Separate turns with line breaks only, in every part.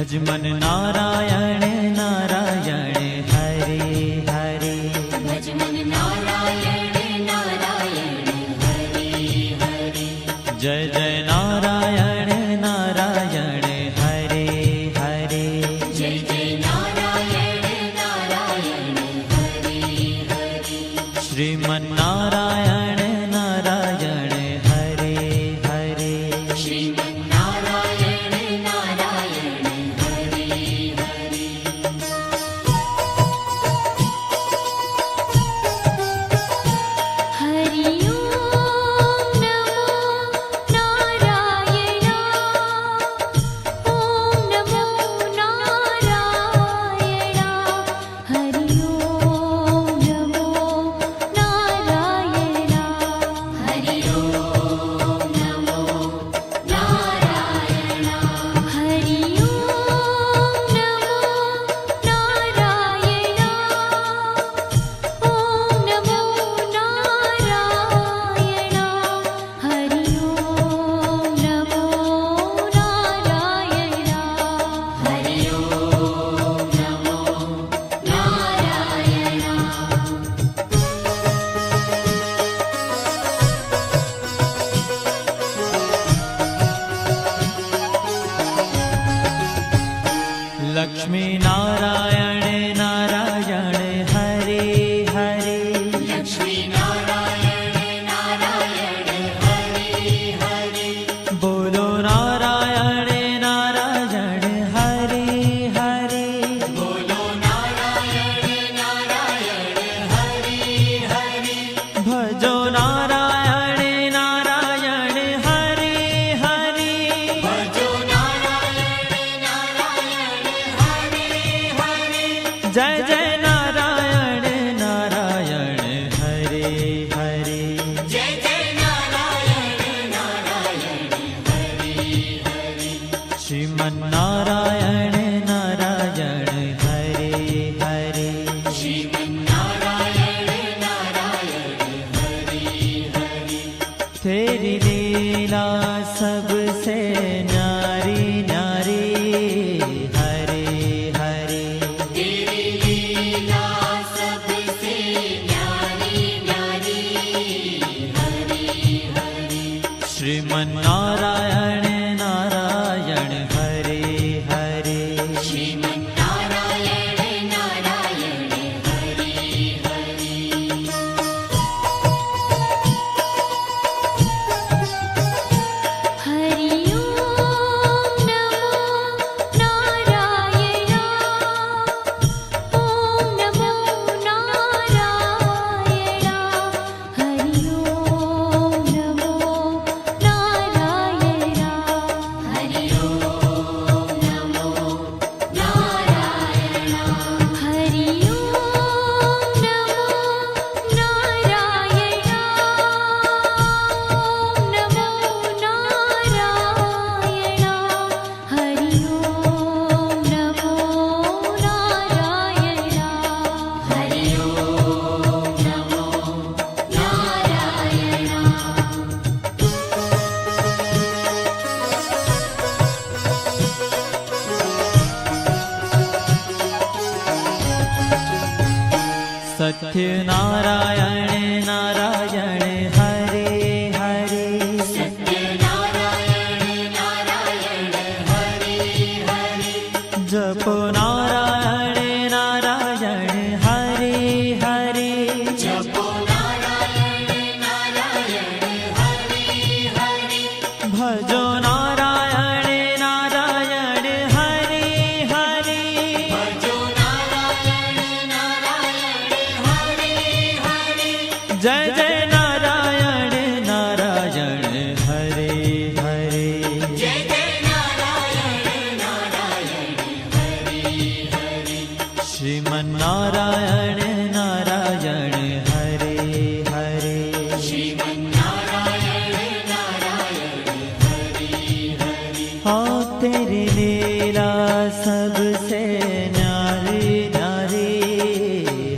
भज मन नारायण नारायण हरे हरे।
भज मन नारायण नारायण हरे हरे।
जय जय नारायण नारायण हरे हरे।
जय जय नारायण नारायण हरे हरे।
श्रीमन नारायण नारायण हरे हरे।
श्रीमन नारायण नारायण हरे हरे। हरि ओम नमो नारायण। ओम नमो नारायण। हरि ओम नमो नारायण। हरि ओम नमो नारायण। हरि ओम नमो नारायण। ओम नमो नारायण। हरि ओम नमो नारायण। हरि ओम नमो नारायण।
लक्ष्मी नारायण नारायण हरे हरे।
लक्ष्मी नारायण नारायण हरे हरे।
बोलो नारायण नारायण हरे हरे।
बोलो नारायण नारायण हरे हरे।
भजो नारायण नारायण हरे हरे।
भजो नारायण नारायण हरे हरे।
जय जय नारायण नारायण हरे हरे।
जय जय नारायण नारायण हरे हरे।
श्रीमन नारायण नारायण हरे हरे।
श्रीमन नारायण नारायण हरे हरे।
तेरी लीला सबसे न्यारी न्यारी हरे हरे।
तेरी लीला सबसे न्यारी न्यारी हरे हरे।
श्रीमन नारायण नारायण हरे हरे।
श्रीमन नारायण नारायण हरे हरे। हरि ओम नमो नारायण। ओम नमो नारायण। हरि ओम नमो नारायण। हरि ओम नमो नारायण। हरि ओम नमो नारायण। ओम नमो नारायण। हरि ओम नमो नारायण। हरि ओम नमो नारायण।
सत्य नारायण नारायण हरे हरे।
सत्य नारायण नारायण हरे हरे।
जपो नारायण नारायण हरे हरे।
जपो नारायण नारायण हरे हरे।
भजो नारायण नारायण हरे हरे।
भजो नारायण नारायण हरे हरे।
जय जय नारायण नारायण हरे हरे।
जय जय नारायण नारायण हरे हरे।
श्रीमन नारायण नारायण हरे हरे।
श्रीमन नारायण नारायण हरे हरे।
हाँ तेरी लीला सबसे न्यारी न्यारी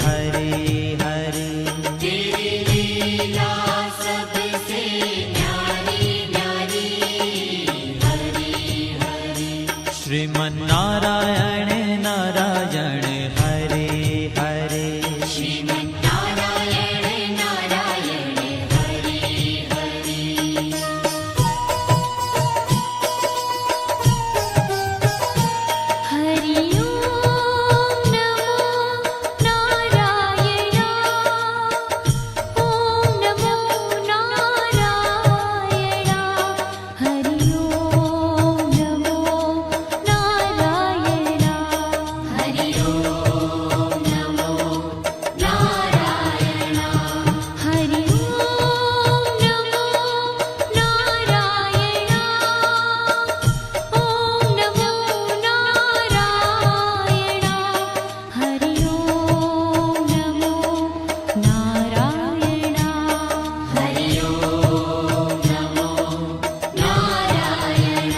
हरे हरे।
तेरी लीला सबसे न्यारी न्यारी हरे हरे।
श्रीमन्नारायण नारायण हरे हरे
श्रीमन्नारायण नारायण हरि हरि
हरि ओम नमो नारायण ओम नमो नारायण हरि ओम नमो नारायण
हरि ओम नमो नारायण
हरि ओम नमो नारायण ओम नमो नारायण हरि ओम नमो नारायण
हरि ओम नमो नारायण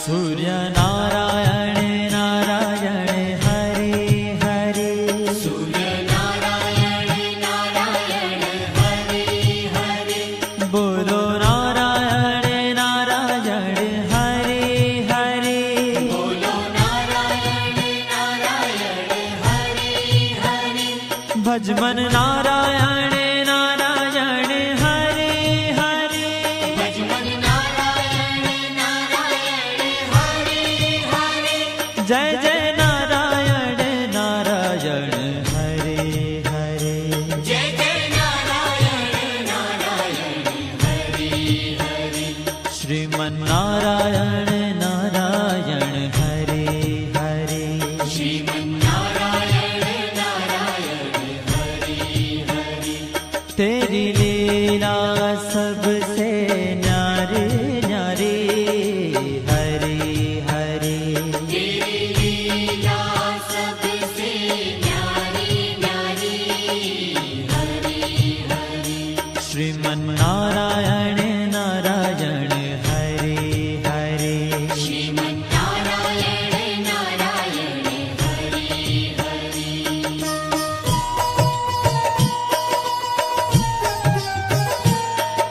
सूर्य नारायण नारायण हरे हरे
सूर्य नारायण नारायण हरि हरि
बोलो नारायण नारायण हरे हरे
बोलो नारायण नारायण हरि हरि
भजमन नारायण नारायण हरे हरे
भजमन नारायण नारायण हरि हरि
जय जय नारायण नारायण हरे हरे
जय जय नारायण नारायण हरि हरि
श्रीमन्नारायण नारायण हरे हरे
श्रीमन्नारायण नारायण हरि हरि
तेरी लीला सबसे न्यारी न्यारी हरे हरे
तेरी लीला सबसे न्यारी न्यारी हरि हरि
श्रीमन्नारायण नारायण हरे हरे
श्रीमन्नारायण नारायण हरि हरि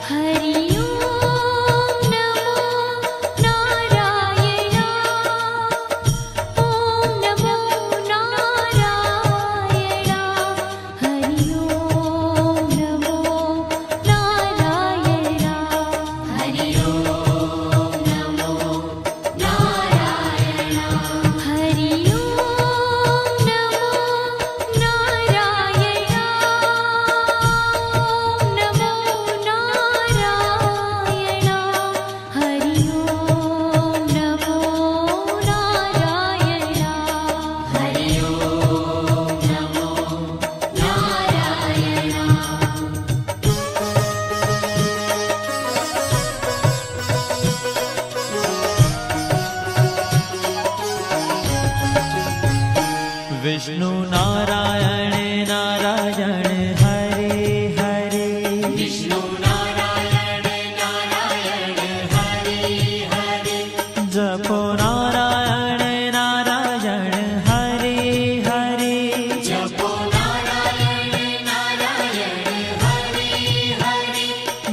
हरि ओम नमो नारायण ओम नमो नारायण हरि ओम नमो नारायण
हरि ओम नमो नारायण
हरि ओम नमो नारायण ओम नमो नारायण हरि ओम नमो नारायण
हरि ओम नमो नारायण
विष्णु नारायण नारायण हरे हरे
विष्णु नारायण नारायण हरि हरि
जपो नारायण नारायण हरे हरे
जपो नारायण नारायण हरि हरि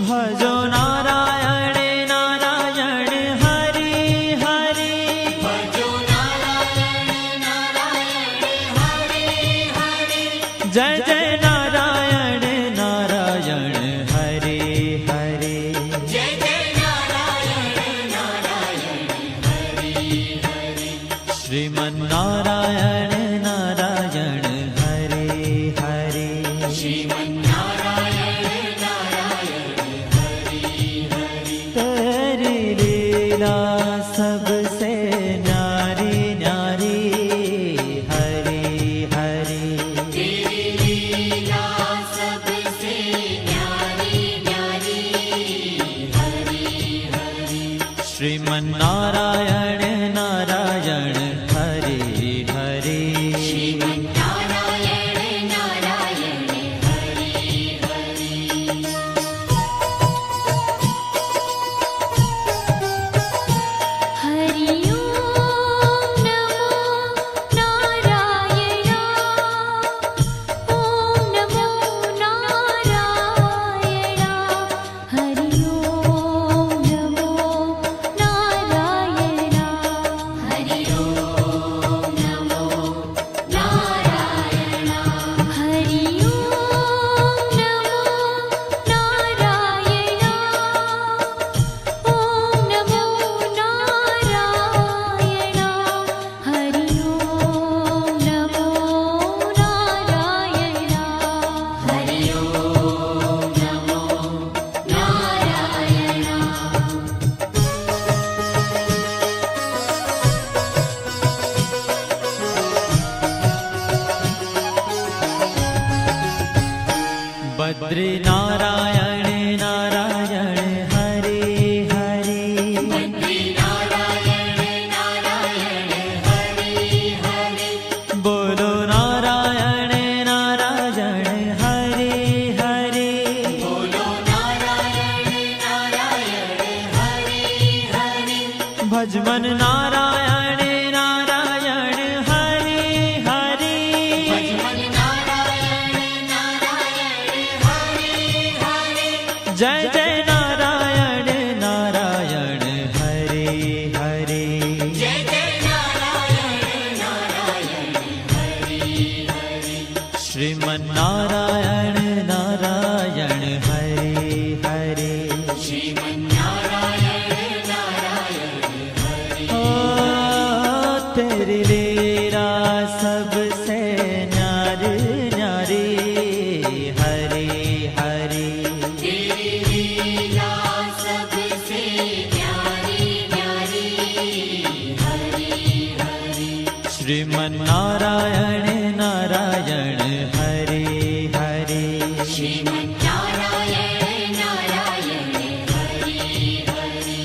भजो नारायण नारायण हरे हरे
भजो नारायण नारायण हरि हरि
जय जय नारायण नारायण हरे हरे
जय जय नारायण नारायण हरि हरि
श्रीमन्नारायण नारायण हरे हरे
श्रीमन्नारायण नारायण हरि हरि
तेरी लीला सबसे न्यारी न्यारी हरे हरे
तेरी लीला सबसे न्यारी न्यारी हरि हरि
श्रीमन्नारायण नारायण हरे हरे बद्री नारायण नारायण हरे हरे
बद्री नारायण नारायण हरे हरे
बोलो नारायण नारायण हरे हरे
बोलो नारायण नारायण हरे हरे
भजमन नारायण नारायण हरे हरे
भजमन नारायण नारायण हरे हरे
जय जय नारायण नारायण हरे हरे
जय जय नारायण नारायण हरे हरे
श्रीमन नारायण नारायण हरे हरे
श्रीमन्नारायण नारायण हरे
ओ तेरी लीला सबसे न्यारी न्यारी हरे हरे
तेरी लीला सबसे प्यारी प्यारी हरे हरे
श्रीमन नारायण नारायण हरे हरे
श्रीमन्नारायण नारायण हरे हरे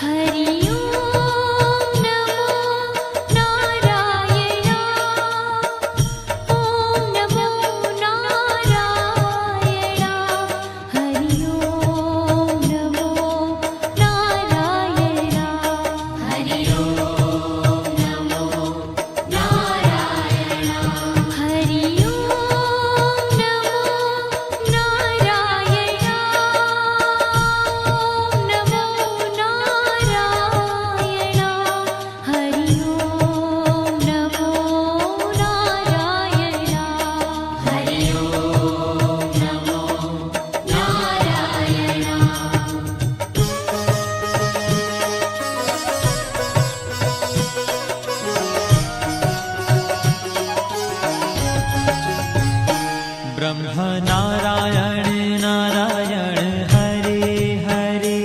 हरि ओम नमो नारायण ओम नमो नारायण हरि ओम नमो नारायण
हरि ओम नमो नारायण
हरि ओम नमो नारायण ओम नमो नारायण हरि ओम नमो नारायण
हरि ओम नमो नारायण
ब्रह्म नारायण नारायण हरे हरे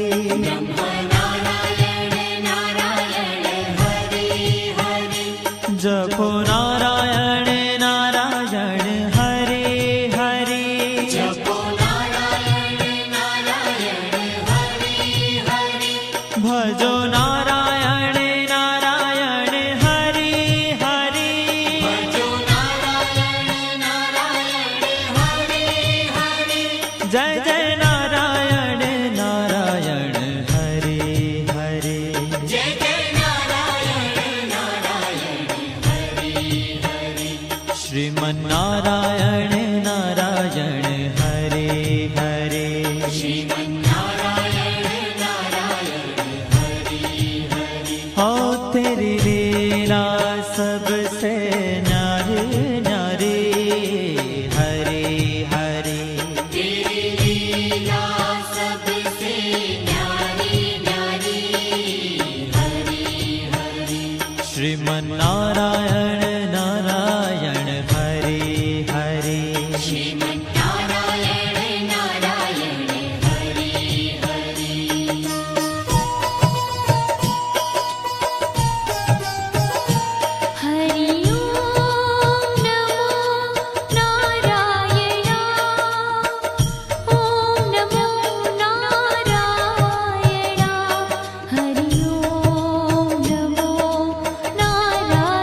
नारायण नारायण हरे हरे
जपो नारायण नारायण हरे हरे
जपो नारायण नारायण हरे हरे
भजो नारायण नारायण हरे हरे
भजो नारायण नारायण हरे हरे
जय जय नारायण नारायण हरे हरे
जय जय नारायण नारायण हरे हरे
श्रीमन नारायण नारायण हरे हरे
श्रीमन्नारायण नारायण हरे हरे
हो तेरी लीला सबसे न्यारी न्यारी हरे हरे
तेरी लीला सबसे न्यारी न्यारी हरे हरे
श्रीमन नारायण नारायण हरे हरे
श्रीमन्नारायण नारायण हरे हरे
हरि ओम नमो नारायण ओम नमो नारायण हरि ओम नमो नारायण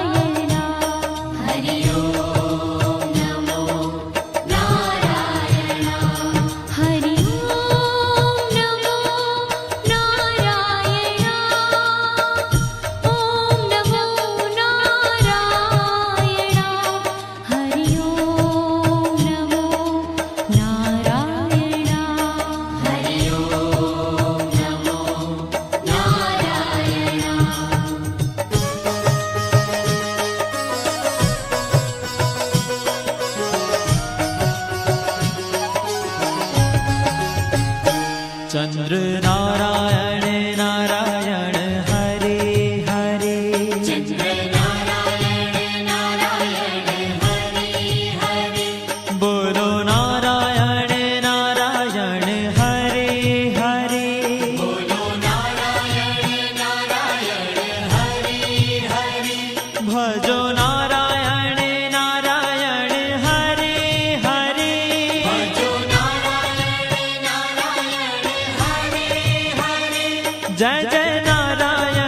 जय जय नारायण